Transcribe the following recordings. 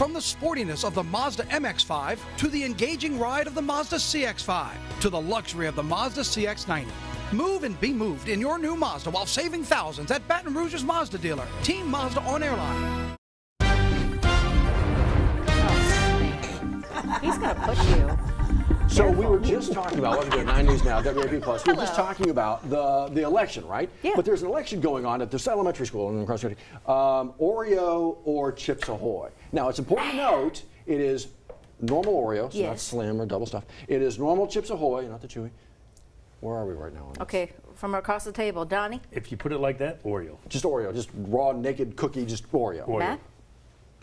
From the sportiness of the Mazda MX-5 to the engaging ride of the Mazda CX-5 to the luxury of the Mazda CX-90. Move and be moved in your new Mazda while saving thousands at Baton Rouge's Mazda dealer. Team Mazda on Airline. He's going to push you. So we were just talking about, welcome to 9 News Now, WAFB Plus. We were just talking about the election, right? Yeah. But there's an election going on at this elementary school in the cross country. Oreo or Chips Ahoy. Now, it's important to note it is normal Oreo, so not slim or double stuffed. It is normal Chips Ahoy, not the chewy. Where are we right now? Okay, from across the table, Donnie. If you put it like that, Oreo. Just Oreo, just raw, naked cookie, just Oreo. Matt?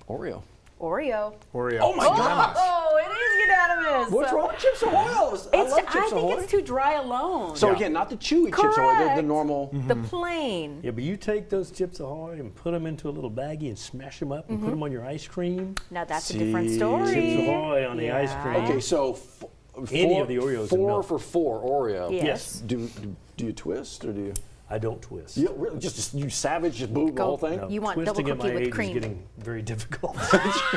Oreo. Oreo. Oreo. Oh my gosh! Oh, it is unanimous. What's wrong with Chips Ahoy? I love Chips I Ahoy. think it's too dry alone. So again, not the chewy Chips Ahoy, the normal. The plain. Yeah, but you take those Chips Ahoy and put them into a little baggie and smash them up and put them on your ice cream. Now that's a different story. Chips Ahoy on the ice cream. Okay, so Any of the Oreos. Four for $4 Oreo. Yes. Do you twist or do you? I don't twist. You really just you savage, just boot the whole thing. No, You want double twisting at cookie my with age cream. is getting very difficult.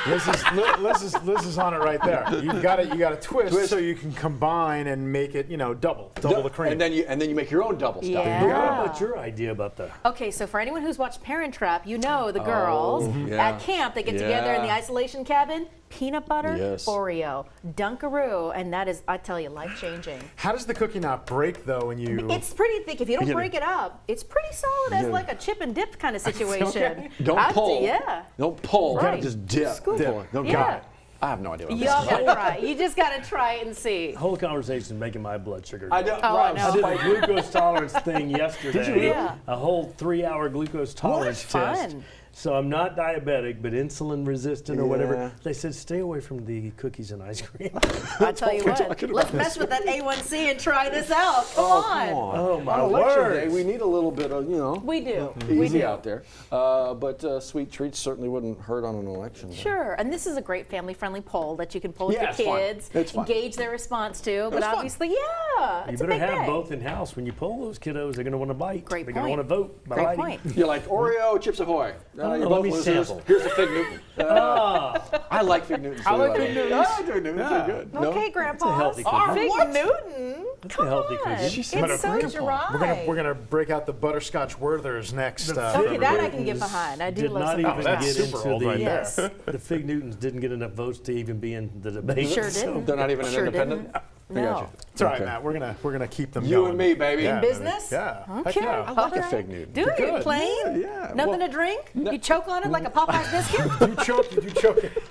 Liz is on it right there. You got to twist so you can combine and make it, double the cream. And then you make your own double stuff. Yeah. What about your idea about the? Okay, so for anyone who's watched Parent Trap, you know the girls at camp, they get together in the isolation cabin, peanut butter, Oreo, Dunkaroo, and that is, I tell you, life-changing. How does the cookie not break, though, when you... It's pretty thick. If you don't break it up, it's pretty solid as like a chip and dip kind of situation. Don't pull. Don't pull. Right. Just dip. Scoop. Got it. I have no idea what You all gotta try it. You just gotta try it and see. The whole conversation is making my blood sugar go. I know. I know. I did a glucose tolerance thing yesterday. Did you really? Yeah. A whole 3-hour glucose tolerance test. Fun. So I'm not diabetic, but insulin resistant or Yeah. whatever. They said stay away from the cookies and ice cream. I tell you what, let's mess with that A1C and try this out. Come on. Oh my On election word! day, we need a little bit of We do. easy out there. But sweet treats certainly wouldn't hurt on an election day. Sure, and this is a great family-friendly poll that you can pull with your it's fun. kids, It's fun. engage their response to. But It's fun. obviously, You it's a better big have day. both in house. When you poll those kiddos, they're going to want to bite. Great They're going to point. want to vote by Great lighting. point. You like Oreo, Chips Ahoy. no, you're let both me listeners. sample. Here's a Fig Newton. I like Fig Newtons. I like Fig Newtons. I do Newtons. They're good. Okay, Grandpa. healthy cookie. Fig What? Newton. That's Come a healthy on. cookie. It's so dry. We're gonna break out the butterscotch Werthers next. Okay, that I can get behind. I do Did love not some even that's get super into old the. right there. Yes. The Fig Newtons didn't get enough votes to even be in the debate. Sure so- didn't. They're not even an Sure independent? didn't. I No. gotcha. It's all right, Okay. Matt. We're gonna keep them You going. and me, baby. Yeah, In business? Yeah. Heck Okay. yeah. I like a All right. Fig Newton. Do you? good. Plain? Yeah. Nothing Well, to drink? You choke on it like a Popeye's biscuit? You choke it.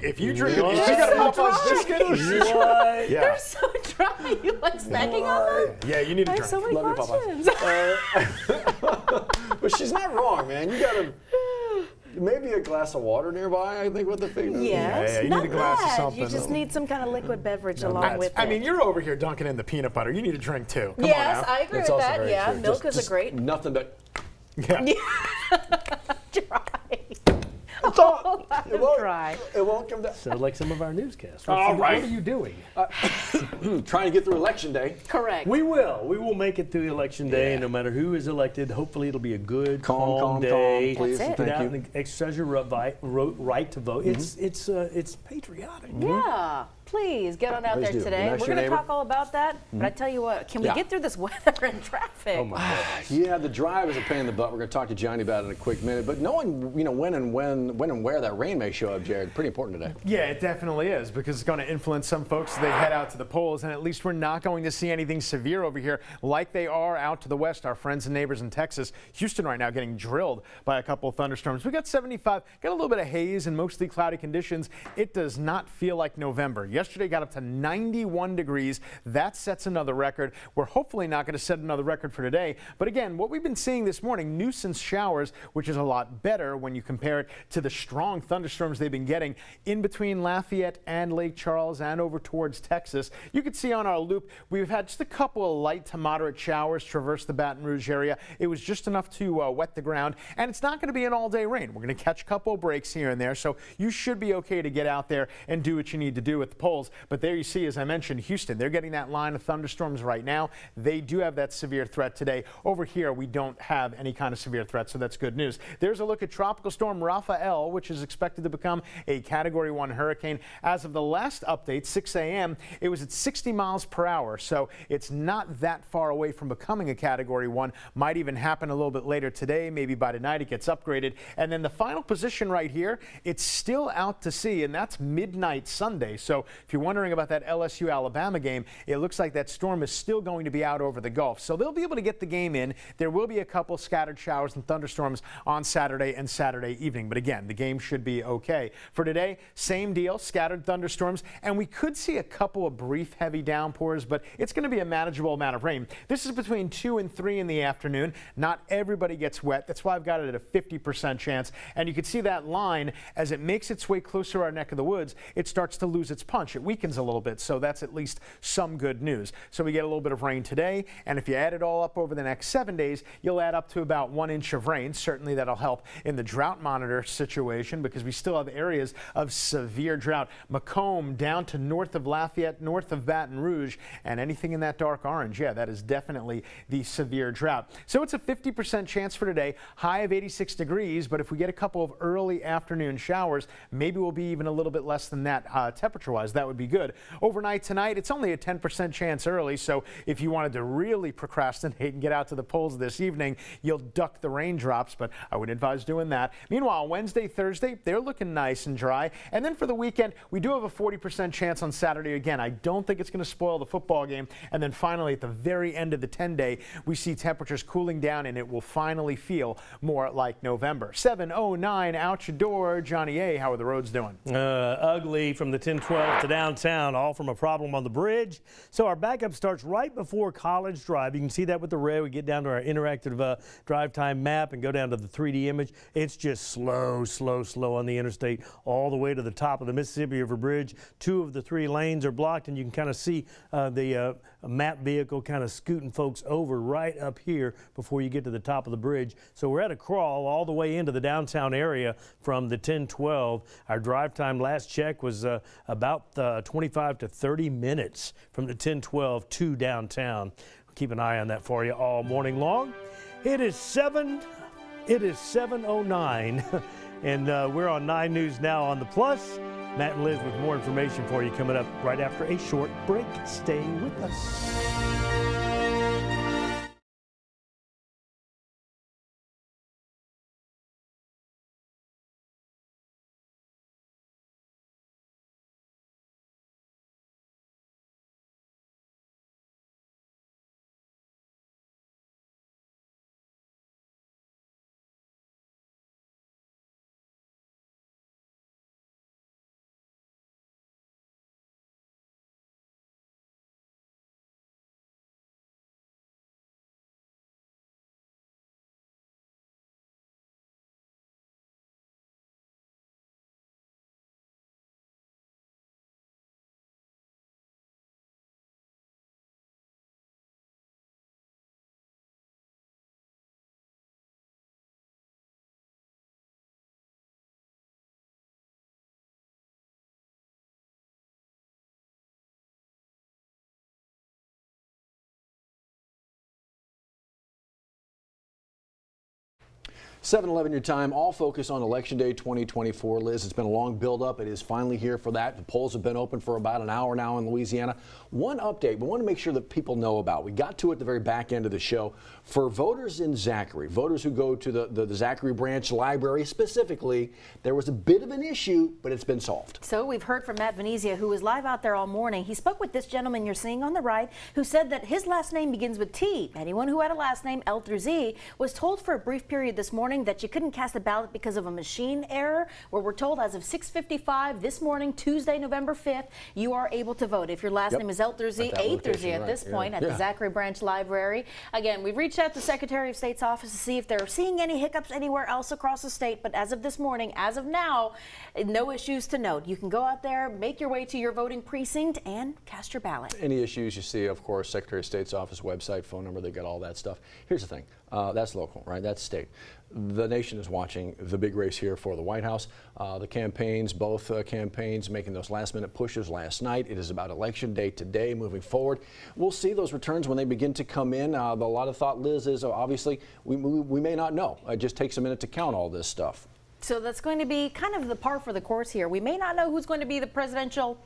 If you drink it, if you got a Popeye's biscuit, What? yeah. They're so dry. You like snacking on them? Yeah, you need to I drink. have so many Love you, questions. But she's not wrong, man. You gotta maybe a glass of water nearby. I think with the Fig Newton. Yes, yeah, you not need a glass of bad. something. You just need some kind of liquid beverage along with it. I mean, you're over here dunking in the peanut butter. You need a drink too. Come yes, on now. I agree That's with also that. very Yeah, true. milk Just is a great. Nothing but. Yeah. Dry. It's all, Dry. It won't come down. So like some of our newscasts. All right. What are you doing? Trying to get through election day. Correct. We will. We will make it through election day, Yeah. no matter who is elected. Hopefully, it'll be a good, Calm, day. please. That's it. Get Thank out you. and exercise your right to vote. It's patriotic. Yeah, please get on out Please there do. today. Be nice We're to your going to neighbor. talk all about that. But I tell you what, can we Yeah. get through this weather and traffic? Oh my God. Yeah, the drive is a pain in the butt. We're going to talk to Johnny about it in a quick minute. But knowing, when and where that rain may show up, Jared, pretty important today. Yeah, it definitely is because it's going to influence some folks as they head out to the polls. And at least we're not going to see anything severe over here like they are out to the west. Our friends and neighbors in Texas, Houston right now getting drilled by a couple of thunderstorms. We got 75, got a little bit of haze and mostly cloudy conditions. It does not feel like November. Yesterday got up to 91 degrees. That sets another record. We're hopefully not going to set another record for today. But again, what we've been seeing this morning, nuisance showers, which is a lot better when you compare it to the strong thunderstorms they've been getting in between Lafayette and Lake Charles and over towards Texas. You can see on our loop, we've had just a couple of light to moderate showers traverse the Baton Rouge area. It was just enough to wet the ground, and it's not going to be an all-day rain. We're going to catch a couple of breaks here and there, so you should be okay to get out there and do what you need to do with the polls. But there you see, as I mentioned, Houston, they're getting that line of thunderstorms right now. They do have that severe threat today. Over here, we don't have any kind of severe threat, so that's good news. There's a look at Tropical Storm Rafael, which is expected to become a Category 1 hurricane. As of the last update, 6 a.m., it was at 60 miles per hour, so it's not that far away from becoming a Category 1. Might even happen a little bit later today. Maybe by tonight it gets upgraded. And then the final position right here, it's still out to sea, and that's midnight Sunday. So if you're wondering about that LSU-Alabama game, it looks like that storm is still going to be out over the Gulf. So they'll be able to get the game in. There will be a couple scattered showers and thunderstorms on Saturday and Saturday evening. But again, the game should be okay. For today, same deal, scattered thunderstorms, and we could see a couple of brief heavy downpours, but it's going to be a manageable amount of rain. This is between 2 and 3 in the afternoon. Not everybody gets wet. That's why I've got it at a 50% chance. And you can see that line as it makes its way closer to our neck of the woods, it starts to lose its punch. It weakens a little bit, so that's at least some good news. So we get a little bit of rain today, and if you add it all up over the next 7 days, you'll add up to about 1 inch of rain. Certainly that'll help in the drought monitor situation because we still have areas of severe drought. Macomb down to north of Lafayette, north of Baton Rouge, and anything in that dark orange, yeah, that is definitely the severe drought. So it's a 50% chance for today, high of 86 degrees, but if we get a couple of early afternoon showers, maybe we'll be even a little bit less than that temperature-wise. That would be good. Overnight tonight, it's only a 10% chance early, so if you wanted to really procrastinate and get out to the polls this evening, you'll duck the raindrops, but I would advise doing that. Meanwhile, Wednesday, Thursday, they're looking nice and dry. And then for the weekend, we do have a 40% chance on Saturday. Again, I don't think it's going to spoil the football game. And then finally, at the very end of the 10-day, we see temperatures cooling down, and it will finally feel more like November. 7:09 out your door. Johnny A., how are the roads doing? Ugly from the 1012 to downtown, all from a problem on the bridge. So our backup starts right before College Drive. You can see that with the red. We get down to our interactive drive time map and go down to the 3D image. It's just slow on the interstate all the way to the top of the Mississippi River Bridge. 2 of the 3 lanes are blocked, and you can kind of see the map vehicle kind of scooting folks over right up here before you get to the top of the bridge. So we're at a crawl all the way into the downtown area from the 1012. Our drive time last check was about 25 to 30 minutes from the 1012 to downtown. Keep an eye on that for you all morning long. It is 7:09 and we're on 9 News Now on the Plus. Matt and Liz with more information for you coming up right after a short break. Stay with us. (7:11) your time, all focus on Election Day 2024. Liz, it's been a long build-up. It is finally here for that. The polls have been open for about an hour now in Louisiana. One update we want to make sure that people know about. We got to it at the very back end of the show. For voters in Zachary, voters who go to the Zachary Branch Library specifically, there was a bit of an issue, but it's been solved. So we've heard from Matt Venezia, who was live out there all morning. He spoke with this gentleman you're seeing on the right, who said that his last name begins with T. Anyone who had a last name L through Z was told for a brief period this morning that you couldn't cast a ballot because of a machine error, where we're told as of 6:55 this morning, Tuesday, November 5th, you are able to vote. If your last name is L through Z, A through Z at this point at the Zachary Branch Library. Again, we've reached out to the Secretary of State's office to see if they're seeing any hiccups anywhere else across the state, but as of this morning, as of now, no issues to note. You can go out there, make your way to your voting precinct, and cast your ballot. Any issues you see, of course, Secretary of State's office website, phone number, they got all that stuff. Here's the thing. That's local, right? That's state. The nation is watching the big race here for the White House. The campaigns, both campaigns making those last-minute pushes last night. It is about Election Day today, moving forward. We'll see those returns when they begin to come in. A lot of thought, Liz, is obviously we may not know. It just takes a minute to count all this stuff. So that's going to be kind of the par for the course here. We may not know who's going to be the presidential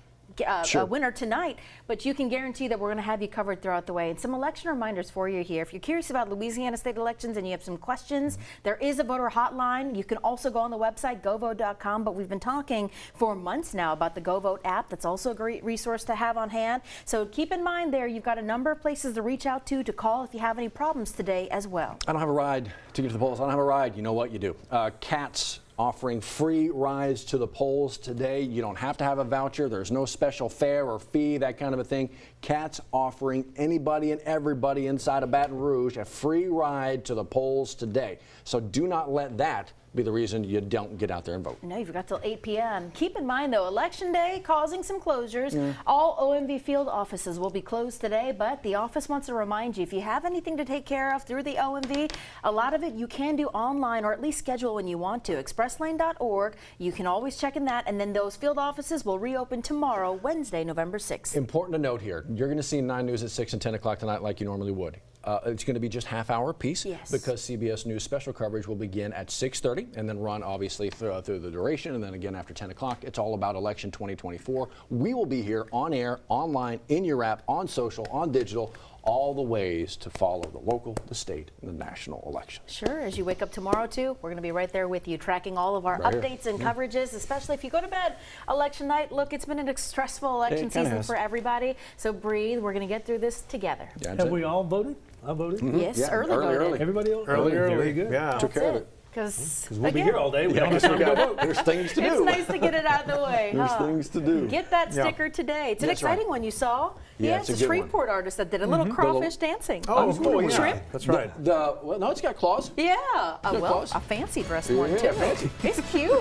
winner tonight, but you can guarantee that we're going to have you covered throughout the way. And some election reminders for you here. If you're curious about Louisiana state elections and you have some questions, there is a voter hotline. You can also go on the website, govote.com, but we've been talking for months now about the GoVote app. That's also a great resource to have on hand. So keep in mind there, you've got a number of places to reach out to call if you have any problems today as well. I don't have a ride to get to the polls. I don't have a ride. You know what you do. Cats offering free rides to the polls today. You don't have to have a voucher. There's no special fare or fee, that kind of a thing. Cats offering anybody and everybody inside of Baton Rouge a free ride to the polls today. So do not let that be the reason you don't get out there and vote. No, you've got till 8 p.m. Keep in mind, though, Election Day causing some closures. All OMV field offices will be closed today, but the office wants to remind you, if you have anything to take care of through the OMV, a lot of it you can do online or at least schedule when you want to. Expresslane.org, you can always check in that, and then those field offices will reopen tomorrow, Wednesday, November 6th. Important to note here, you're going to see 9 News at 6 and 10 o'clock tonight like you normally would. It's going to be just half-hour apiece because CBS News special coverage will begin at 6:30 and then run obviously through the duration, and then again after 10 o'clock. It's all about election 2024. We will be here on air, online, in your app, on social, on digital, all the ways to follow the local, the state, and the national elections. Sure, as you wake up tomorrow too, we're going to be right there with you, tracking all of our updates and coverages, especially if you go to bed election night. Look, it's been a stressful election season for everybody, so breathe. We're going to get through this together. Yeah, Have we all voted? I voted. Yes, early. Everybody Early. Very good. Yeah. Took care of it. Because We'll be here all day. We don't have time to go vote. There's things to do. It's nice to get it out of the way. There's things to do. Get that sticker today. It's an exciting one you saw. Yeah, it's it's a a good one. Shreveport artist that did a little crawfish dancing. Oh, cool. Yeah. Shrimp? That's right. Well, no, it's got claws. Yeah, got well, claws. a fancy dress one too. fancy. It's cute.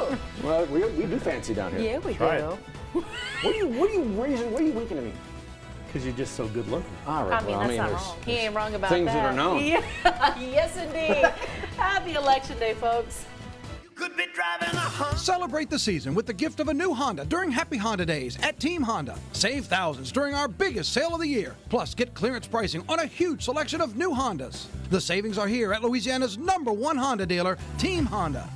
Well, we do fancy down here. Yeah, we do. right. What are you winking at me? Because you're just so good looking. All right. I mean, that's not wrong. He ain't wrong about things that. that are known. Yeah. Yes, indeed. Happy Election Day, folks. Could be driving a Honda. Celebrate the season with the gift of a new Honda during Happy Honda Days at Team Honda. Save thousands during our biggest sale of the year. Plus, get clearance pricing on a huge selection of new Hondas. The savings are here at Louisiana's #1 Honda dealer, Team Honda.